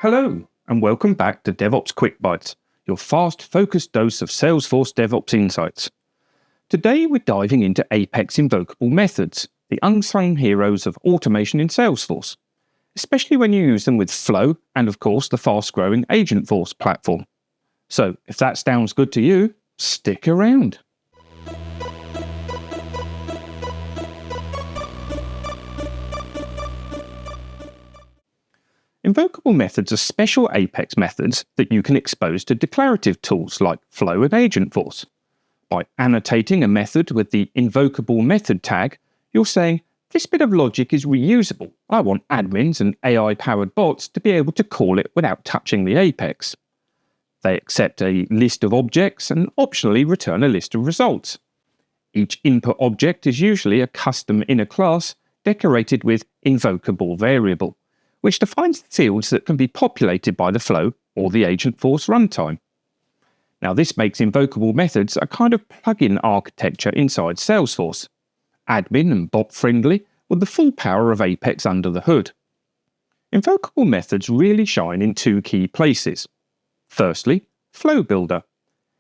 Hello, and welcome back to DevOps Quick Bites, your fast, focused dose of Salesforce DevOps insights. Today we're diving into Apex Invocable Methods, the unsung heroes of automation in Salesforce, especially when you use them with Flow and, of course, the fast-growing Agentforce platform. So, if that sounds good to you, stick around. Invocable methods are special Apex methods that you can expose to declarative tools like Flow and Agentforce. By annotating a method with the Invocable Method tag, you're saying, this bit of logic is reusable. I want admins and AI-powered bots to be able to call it without touching the Apex. They accept a list of objects and optionally return a list of results. Each input object is usually a custom inner class decorated with Invocable Variable, which defines the fields that can be populated by the Flow or the Agentforce runtime. Now, this makes invocable methods a kind of plugin architecture inside Salesforce, admin and bot friendly, with the full power of Apex under the hood. Invocable methods really shine in two key places. Firstly, Flow Builder.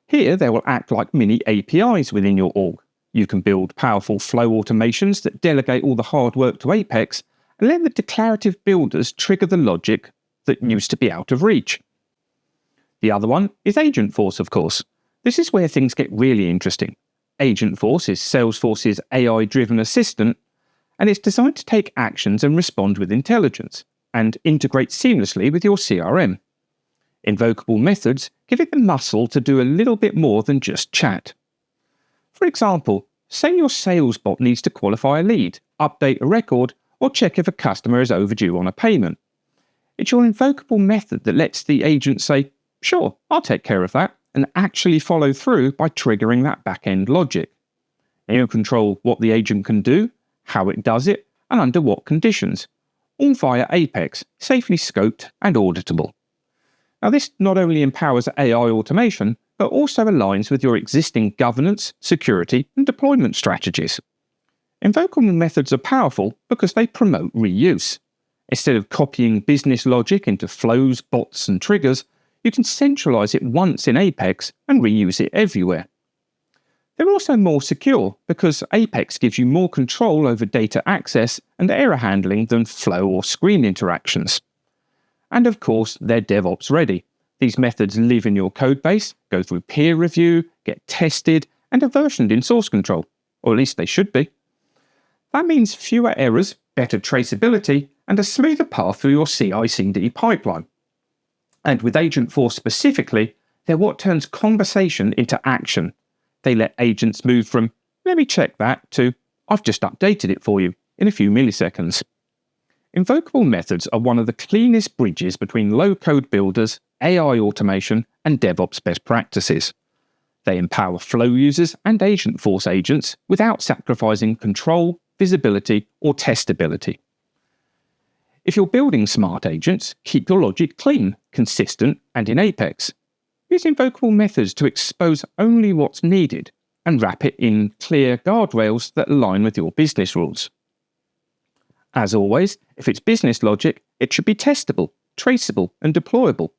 Here they will act like mini APIs within your org. You can build powerful flow automations that delegate all the hard work to Apex and let the declarative builders trigger the logic that used to be out of reach. The other one is Agentforce, of course. This is where things get really interesting. Agentforce is Salesforce's AI-driven assistant, and it's designed to take actions and respond with intelligence, and integrate seamlessly with your CRM. Invocable methods give it the muscle to do a little bit more than just chat. For example, say your sales bot needs to qualify a lead, update a record, or check if a customer is overdue on a payment. It's your invocable method that lets the agent say, sure, I'll take care of that, and actually follow through by triggering that back-end logic. And you control what the agent can do, how it does it, and under what conditions, all via Apex, safely scoped and auditable. Now, this not only empowers AI automation, but also aligns with your existing governance, security, and deployment strategies. Invocable methods are powerful because they promote reuse. Instead of copying business logic into flows, bots, and triggers, you can centralize it once in Apex and reuse it everywhere. They're also more secure because Apex gives you more control over data access and error handling than Flow or Screen interactions. And of course, they're DevOps ready. These methods live in your codebase, go through peer review, get tested, and are versioned in source control, or at least they should be. That means fewer errors, better traceability, and a smoother path through your CI/CD pipeline. And with Agentforce specifically, they're what turns conversation into action. They let agents move from, let me check that, to, I've just updated it for you, in a few milliseconds. Invocable methods are one of the cleanest bridges between low-code builders, AI automation, and DevOps best practices. They empower Flow users and Agentforce agents without sacrificing control, visibility, or testability. If you're building smart agents, keep your logic clean, consistent, and in Apex. Use invocable methods to expose only what's needed and wrap it in clear guardrails that align with your business rules. As always, if it's business logic, it should be testable, traceable, and deployable.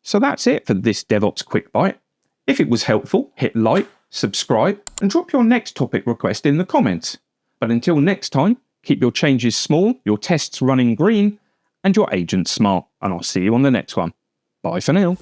So that's it for this DevOps Quick Bite. If it was helpful, hit like, subscribe, and drop your next topic request in the comments. But until next time, keep your changes small, your tests running green, and your agents smart. And I'll see you on the next one. Bye for now.